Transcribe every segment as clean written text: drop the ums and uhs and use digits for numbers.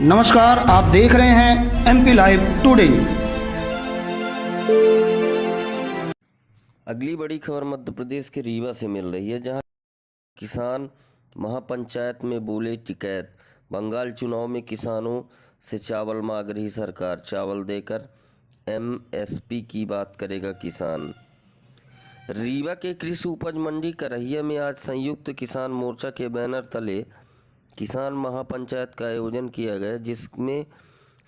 नमस्कार, आप देख रहे हैं एमपी लाइव टुडे। अगली बड़ी खबर मध्य प्रदेश के रीवा से मिल रही है, जहां किसान महापंचायत में बोले टिकैत। बंगाल चुनाव में किसानों से चावल मांग रही सरकार, चावल देकर एमएसपी की बात करेगा किसान। रीवा के कृषि उपज मंडी करहिया में आज संयुक्त किसान मोर्चा के बैनर तले किसान महापंचायत का आयोजन किया गया, जिसमें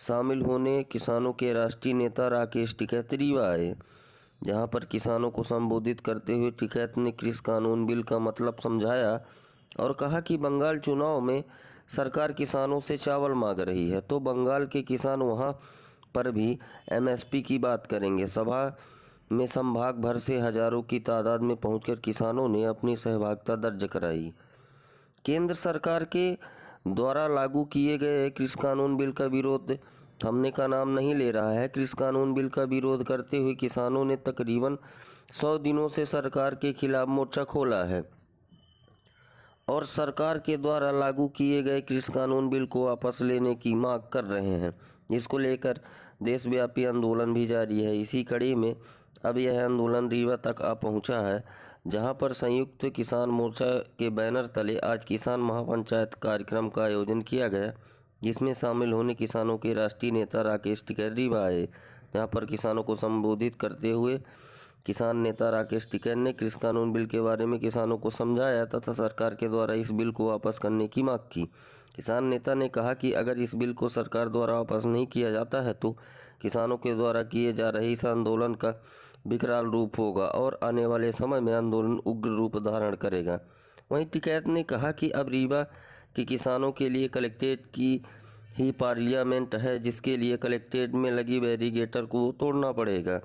शामिल होने किसानों के राष्ट्रीय नेता राकेश टिकैत रीवा आए। जहां पर किसानों को संबोधित करते हुए टिकैत ने कृषि कानून बिल का मतलब समझाया और कहा कि बंगाल चुनाव में सरकार किसानों से चावल मांग रही है, तो बंगाल के किसान वहां पर भी एमएसपी की बात करेंगे। सभा में संभाग भर से हजारों की तादाद में पहुंचकर किसानों ने अपनी सहभागिता दर्ज कराई। केंद्र सरकार के द्वारा लागू किए गए कृषि कानून बिल का विरोध थमने का नाम नहीं ले रहा है। कृषि कानून बिल का विरोध करते हुए किसानों ने तकरीबन 100 दिनों से सरकार के खिलाफ मोर्चा खोला है और सरकार के द्वारा लागू किए गए कृषि कानून बिल को वापस लेने की मांग कर रहे हैं, जिसको लेकर देशव्यापी आंदोलन भी जारी है। इसी कड़ी में अब यह आंदोलन रीवा तक आ पहुंचा है, जहां पर संयुक्त किसान मोर्चा के बैनर तले आज किसान महापंचायत कार्यक्रम का आयोजन किया गया, जिसमें शामिल होने किसानों के राष्ट्रीय नेता राकेश टिकैत रीवा आए। जहां पर किसानों को संबोधित करते हुए किसान नेता राकेश टिकैत ने कृषि कानून बिल के बारे में किसानों को समझाया तथा सरकार के द्वारा इस बिल को वापस करने की मांग की। किसान नेता ने कहा कि अगर इस बिल को सरकार द्वारा वापस नहीं किया जाता है तो किसानों के द्वारा किए जा रहे इस आंदोलन का विकराल रूप होगा और आने वाले समय में आंदोलन उग्र रूप धारण करेगा। वहीं टिकैत ने कहा कि अब रीवा के किसानों के लिए कलेक्ट्रेट की ही पार्लियामेंट है, जिसके लिए कलेक्ट्रेट में लगी बैरिकेड को तोड़ना पड़ेगा।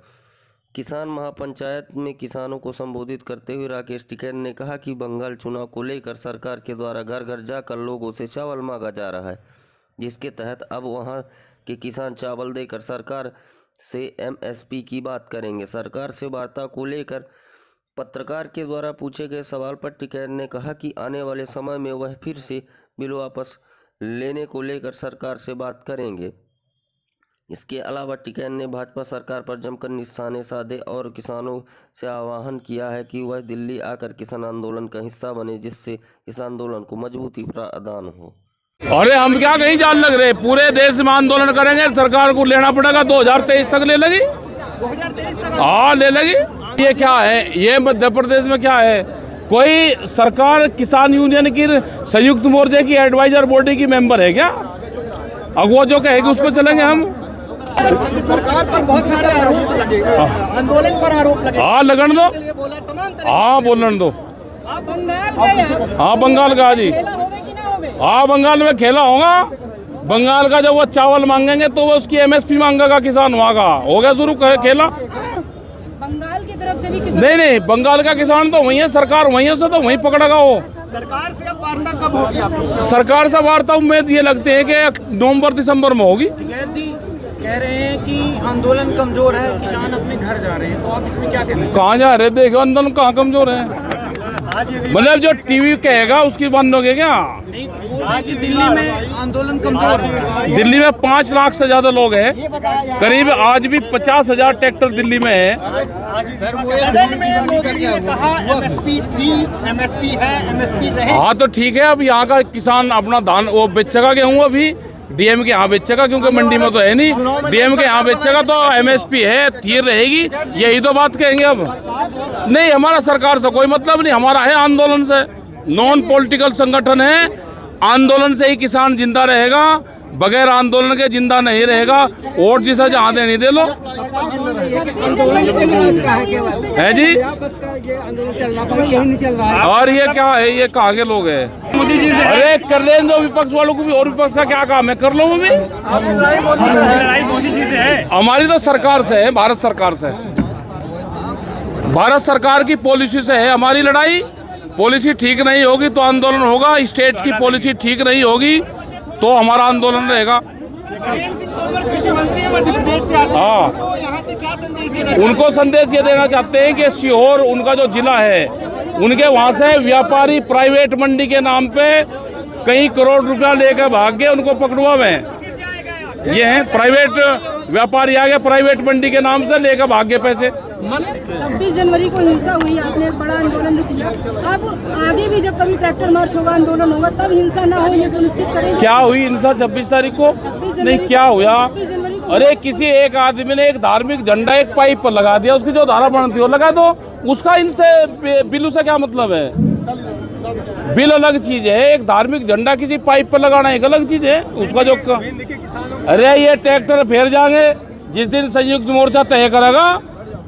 किसान महापंचायत में किसानों को संबोधित करते हुए राकेश टिकैत ने कहा कि बंगाल चुनाव को लेकर सरकार के द्वारा घर घर जाकर लोगों से चावल मांगा जा रहा है, जिसके तहत अब वहां के किसान चावल देकर सरकार से एमएसपी की बात करेंगे। सरकार से वार्ता को लेकर पत्रकार के द्वारा पूछे गए सवाल पर टिकैत ने कहा कि आने वाले समय में वह फिर से बिल वापस लेने को लेकर सरकार से बात करेंगे। इसके अलावा टिकैत ने भाजपा सरकार पर जमकर निशाने साधे और किसानों से आह्वान किया है कि वह दिल्ली आकर किसान आंदोलन का हिस्सा बने, जिससे इस आंदोलन को मजबूती प्रदान हो। अरे हम क्या कहीं जान लग रहे, पूरे देश में आंदोलन करेंगे, सरकार को लेना पड़ेगा। 2023 तक ले लगी, 2023 तक हाँ ले लगी। ये क्या है, ये मध्य प्रदेश में क्या है, कोई सरकार किसान यूनियन की संयुक्त मोर्चे की एडवाइजर बॉडी की मेंबर है क्या? अब वो जो कहेगी उस पर चलेंगे हम। सरकार पर बहुत सारे आरोप लगे, आंदोलन पर आरोप लगे। हाँ लगन दो, हाँ बोलन दो। हाँ बंगाल का जी, हाँ बंगाल में खेला होगा। बंगाल का जब वो चावल मांगेंगे तो वो उसकी एमएसपी मांगेगा किसान, वहाँ का हो गया शुरू खेला। बंगाल की तरफ से भी नहीं, बंगाल का किसान तो वही है, सरकार वही है, तो वही पकड़ेगा वो। सरकार से अब वार्ता कब होगी? सरकार से वार्ता उम्मीद ये लगती है कि नवंबर दिसंबर में होगी। कह रहे हैं कि आंदोलन कमजोर है, किसान अपने घर जा रहे हैं, तो आप इसमें क्या कहते हैं? कहाँ जा रहे, देखो आंदोलन कहाँ कमजोर है। मतलब जो टीवी कहेगा उसकी बंद हो गई क्या? आज दिल्ली में आंदोलन कमजोर है। दिल्ली में 5 लाख से ज्यादा लोग हैं, करीब आज भी 50,000 ट्रैक्टर दिल्ली में है। सदन में मोदी जी ने कहा एमएसपी थी, एमएसपी है, एमएसपी रहे। हाँ तो ठीक है, अब यहाँ का किसान अपना धान वो बेचेगा, गेहूँ अभी डीएम के यहाँ बेचेगा, क्योंकि मंडी में तो है नहीं। डीएम के यहाँ बेचेगा तो एमएसपी है, थी रहेगी, यही तो बात कहेंगे। अब नहीं, हमारा सरकार से कोई मतलब नहीं, हमारा है आंदोलन से। नॉन पॉलिटिकल संगठन है, आंदोलन से ही किसान जिंदा रहेगा, बगैर आंदोलन के जिंदा नहीं रहेगा। वोट जिसे जहाँ देनी दे लो है जी। और ये क्या है, ये कहाँ के लोग हैं? मोदी जी से अरे कर ले दो विपक्ष वालों को भी, और विपक्ष का क्या काम है, कर लो वो भी। लड़ाई मोदी जी से है, हमारी तो सरकार से है, भारत सरकार से। भारत सरकार की पॉलिसी से है हमारी लड़ाई। पॉलिसी ठीक नहीं होगी तो आंदोलन होगा, स्टेट की पॉलिसी ठीक नहीं होगी तो हमारा आंदोलन रहेगा। नरेंद्र सिंह तोमर कृषि मंत्री मध्य प्रदेश से आते हैं, तो यहाँ से क्या संदेश देना चाहते हैं? उनको संदेश ये देना चाहते हैं कि सीहोर उनका जो जिला है, उनके वहाँ से व्यापारी प्राइवेट मंडी के नाम पे कई करोड़ रुपया लेकर भाग गए, उनको पकड़वा में ये हैं प्राइवेट व्यापारी आ गए, प्राइवेट मंडी के नाम से लेकर भाग गए पैसे। 26 जनवरी को हिंसा हुई, आपने एक बड़ा आंदोलन भी किया। अब आगे भी जब कभी ट्रैक्टर मार्च होगा, आंदोलन होगा, तब हिंसा ना हो ये सुनिश्चित करेंगे। क्या हुई हिंसा 26 तारीख को? 26 जनवरी नहीं, क्या हुआ? 26 जनवरी को अरे किसी एक आदमी ने एक धार्मिक झंडा एक पाइप पर लगा दिया, उसकी जो धारा बनती हो लगा दो, उसका इनसे बिल्लू से क्या मतलब है? बिल अलग चीज है, एक धार्मिक झंडा किसी पाइप पर लगाना एक अलग चीज है। उसका जो अरे ये ट्रैक्टर फेर जाएंगे जिस दिन संयुक्त मोर्चा तय करेगा,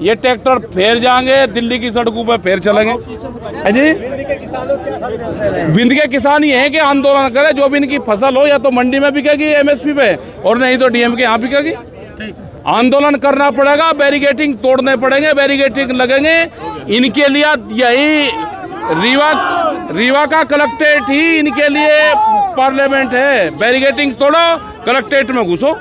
ये ट्रैक्टर फेर जाएंगे दिल्ली की सड़कों पर फेर चलेंगे। जी विंध्य के किसान ये है कि आंदोलन करे, जो भी इनकी फसल हो या तो मंडी में बिकेगी एमएसपी पे, और नहीं तो डीएम के यहाँ बिकेगी। आंदोलन करना पड़ेगा, बैरिकेटिंग तोड़ने पड़ेंगे, बैरिकेटिंग लगेंगे। इनके लिए यही रीवा का कलेक्ट्रेट ही इनके लिए पार्लियामेंट है। बैरिकेटिंग तोड़ो, कलेक्ट्रेट में घुसो।